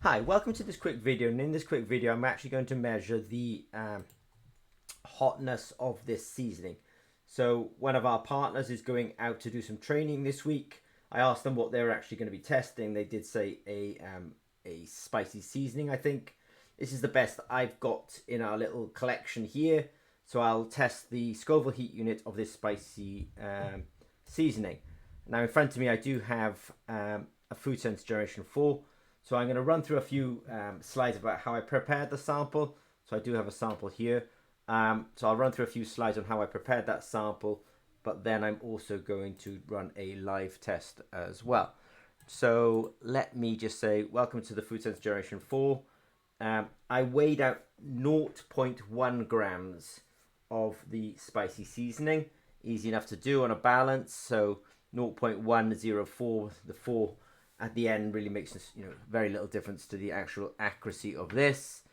Hi, welcome to this quick video, and in this quick video I'm actually going to measure the hotness of this seasoning. So one of our partners is going out to do some training this week. I asked them what they're actually going to be testing. They did say a spicy seasoning, I think. This is the best I've got in our little collection here. So I'll test the Scoville heat unit of this spicy seasoning. Now in front of me I do have a Food Sense Generation 4. So I'm going to run through a few slides about how I prepared the sample. So I do have a sample here. So I'll run through a few slides on how I prepared that sample, but then I'm also going to run a live test as well. So let me just say, welcome to the Food Sense Generation 4. I weighed out 0.1 grams of the spicy seasoning. Easy enough to do on a balance. So 0.104, the 4 at the end really makes this, very little difference to the actual accuracy of this.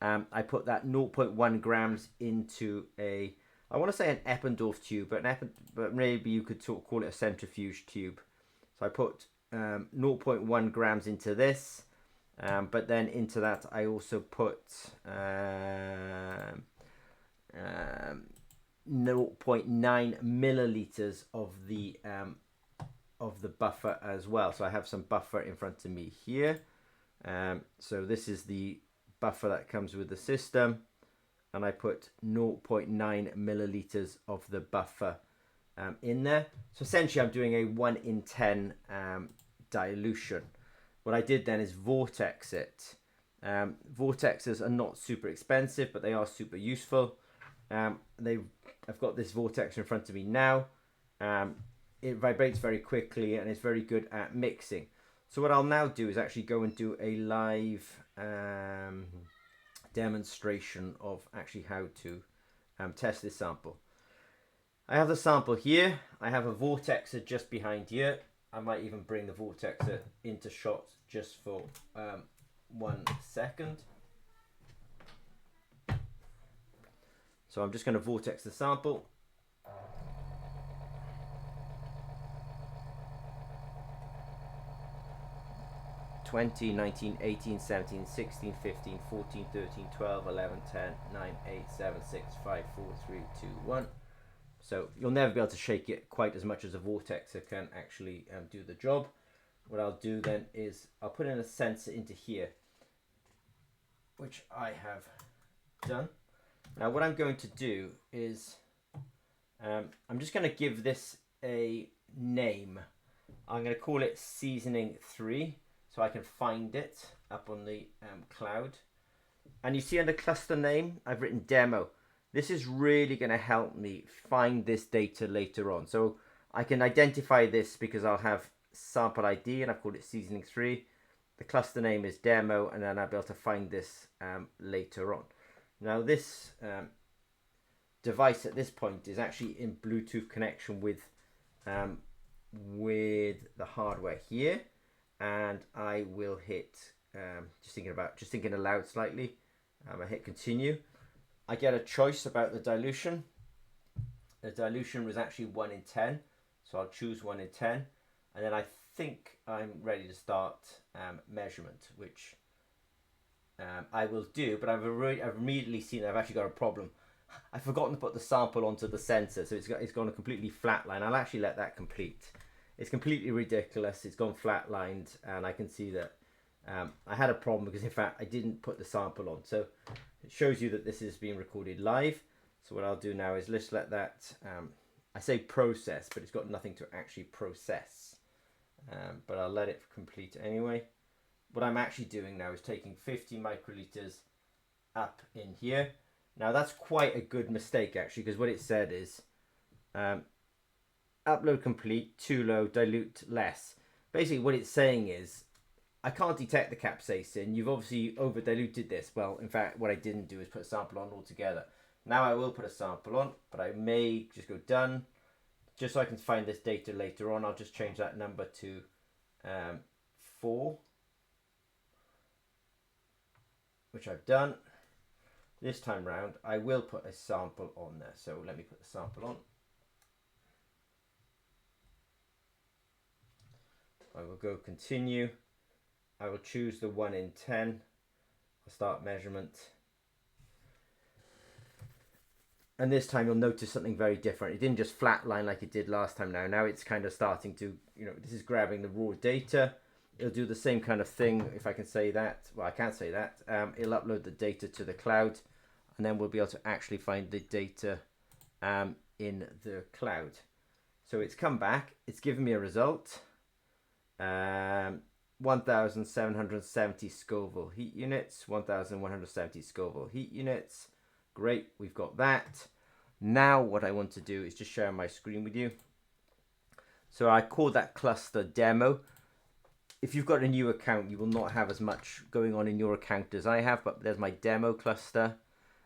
I put that 0.1 grams into I want to say an Eppendorf tube, but maybe you could call it a centrifuge tube. So I put 0.1 grams into this, but then into that I also put 0.9 milliliters of the buffer as well. So I have some buffer in front of me here. So this is the buffer that comes with the system, and I put 0.9 milliliters of the buffer in there. So essentially I'm doing a 1 in 10 dilution. What I did then is vortex it. Vortexes are not super expensive, but they are super useful. I've got this vortex in front of me now. It vibrates very quickly and it's very good at mixing. So what I'll now do is actually go and do a live demonstration of actually how to test this sample. I have the sample here. I have a vortexer just behind here. I might even bring the vortexer into shot just for 1 second. So I'm just going to vortex the sample. 20, 19, 18, 17, 16, 15, 14, 13, 12, 11, 10, 9, 8, 7, 6, 5, 4, 3, 2, 1. So you'll never be able to shake it quite as much as a vortexer can actually do the job. What I'll do then is I'll put in a sensor into here, which I have done. Now what I'm going to do is I'm just going to give this a name. I'm going to call it Seasoning 3. So I can find it up on the cloud. And you see under cluster name, I've written demo. This is really going to help me find this data later on. So I can identify this because I'll have sample ID and I've called it seasoning 3. The cluster name is demo, and then I'll be able to find this later on. Now this device at this point is actually in Bluetooth connection with the hardware here. And I will hit, just thinking aloud slightly, I hit continue. I get a choice about the dilution. The dilution was actually 1 in 10, so I'll choose 1 in 10. And then I think I'm ready to start measurement, which I will do, but I've immediately seen I've actually got a problem. I've forgotten to put the sample onto the sensor, so it's gone a completely flat line. I'll actually let that complete. It's completely ridiculous. It's gone flatlined, and I can see that I had a problem because in fact I didn't put the sample on. So it shows you that this is being recorded live. So what I'll do now is let's let that, I say process, but it's got nothing to actually process. But I'll let it complete anyway. What I'm actually doing now is taking 50 microliters up in here. Now that's quite a good mistake actually, because what it said is upload complete, too low, dilute less. Basically what it's saying is, I can't detect the capsaicin. You've obviously over diluted this. Well, in fact, what I didn't do is put a sample on altogether. Now I will put a sample on, but I may just go done, just so I can find this data later on. I'll just change that number to 4, which I've done. This time round, I will put a sample on there. So let me put the sample on. I will go continue, I will choose the 1 in 10. I'll start measurement. And this time you'll notice something very different. It didn't just flatline like it did last time now. Now it's kind of starting to, this is grabbing the raw data. It'll do the same kind of thing, if I can say that. Well, I can't say that. It'll upload the data to the cloud, and then we'll be able to actually find the data in the cloud. So it's come back. It's given me a result. 1,770 Scoville heat units. 1,170 Scoville heat units. Great, we've got that. Now what I want to do is just share my screen with you. So I call that cluster demo. If you've got a new account, you will not have as much going on in your account as I have, but there's my demo cluster.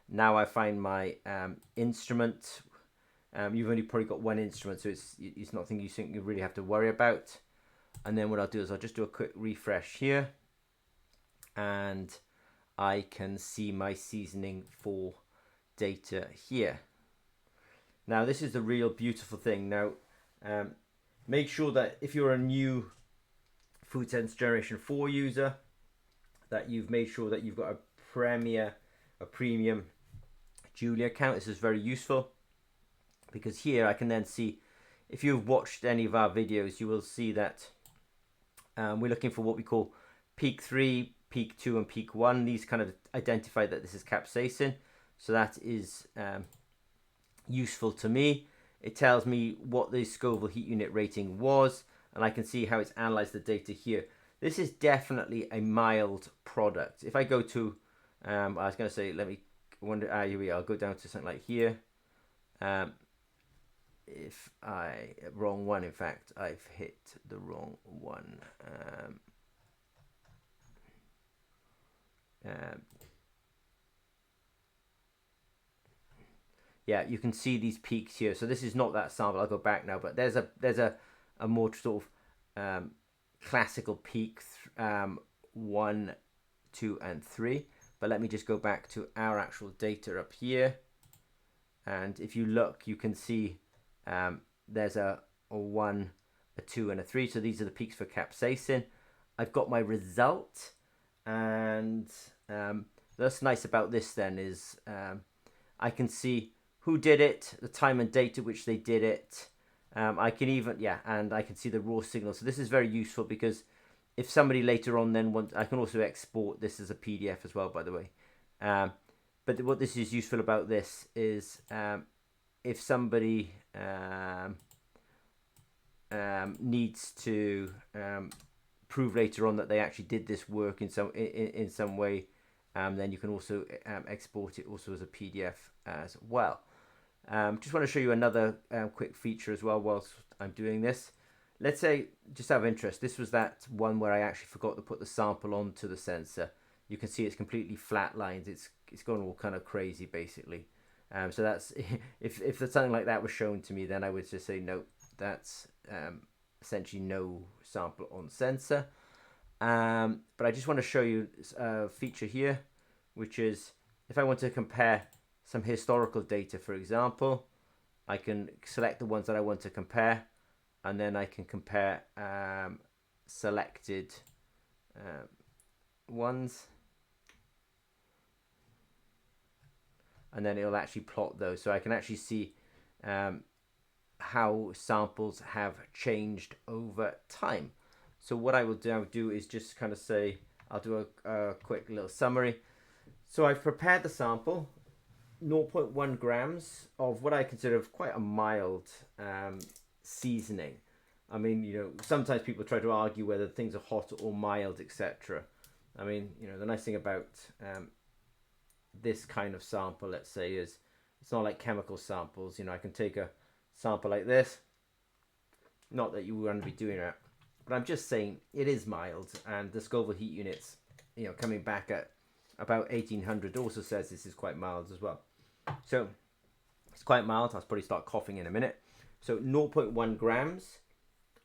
Now I find my instrument. You've only probably got one instrument, so it's not something you really have to worry about. And then what I'll do is I'll just do a quick refresh here, and I can see my seasoning for data here. Now this is the real beautiful thing. Now make sure that if you're a new Food Sense Generation 4 user, that you've made sure that you've got a premium Julia account. This is very useful because here I can then see, if you've watched any of our videos, you will see that we're looking for what we call peak 3, peak 2 and peak 1. These kind of identify that this is capsaicin. So that is useful to me. It tells me what the Scoville heat unit rating was, and I can see how it's analyzed the data here. This is definitely a mild product. If I go to, I was going to say, let me wonder, here we are, I'll go down to something like here. Wrong one, in fact, I've hit the wrong one. Yeah, you can see these peaks here. So this is not that sample. I'll go back now, but there's a more sort of classical peak 1, 2, and 3. But let me just go back to our actual data up here, and if you look, you can see there's a 1, a 2, and a 3. So these are the peaks for capsaicin. I've got my result, and that's nice about this then is I can see who did it, the time and date at which they did it. I can even, and I can see the raw signal. So this is very useful because if somebody later on then wants, I can also export this as a PDF as well, by the way. But what this is useful about this is if somebody needs to prove later on that they actually did this work in some way, then you can also export it also as a PDF as well. Just want to show you another quick feature as well whilst I'm doing this. Let's say, just out of interest, this was that one where I actually forgot to put the sample onto the sensor. You can see it's completely flatlined. It's gone all kind of crazy basically. So that's if something like that was shown to me, then I would just say no, that's essentially no sample on sensor. But I just want to show you a feature here, which is if I want to compare some historical data, for example, I can select the ones that I want to compare, and then I can compare selected ones, and then it'll actually plot those, so I can actually see how samples have changed over time. So what I will do is just kind of say, I'll do a quick little summary. So I've prepared the sample, 0.1 grams of what I consider quite a mild seasoning. I mean, sometimes people try to argue whether things are hot or mild, etc. I mean, the nice thing about this kind of sample, let's say, is it's not like chemical samples. I can take a sample like this. Not that you want to be doing that, but I'm just saying it is mild, and the Scoville heat units, coming back at about 1800 also says this is quite mild as well. So it's quite mild. I'll probably start coughing in a minute. So 0.1 grams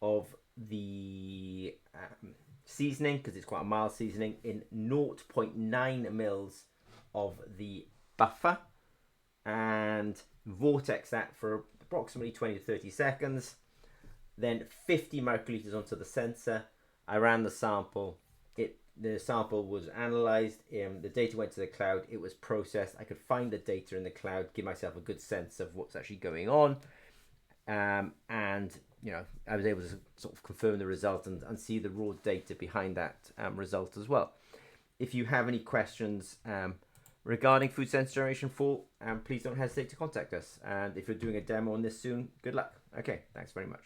of the seasoning, because it's quite a mild seasoning, in 0.9 mils of the buffer, and vortex that for approximately 20 to 30 seconds. Then 50 microliters onto the sensor. I ran the sample. It the sample was analyzed, the data went to the cloud, it was processed. I could find the data in the cloud, give myself a good sense of what's actually going on, and I was able to sort of confirm the result and see the raw data behind that result as well. If you have any questions regarding Food Sense Generation 4, please don't hesitate to contact us. And if you're doing a demo on this soon, good luck. Okay, thanks very much.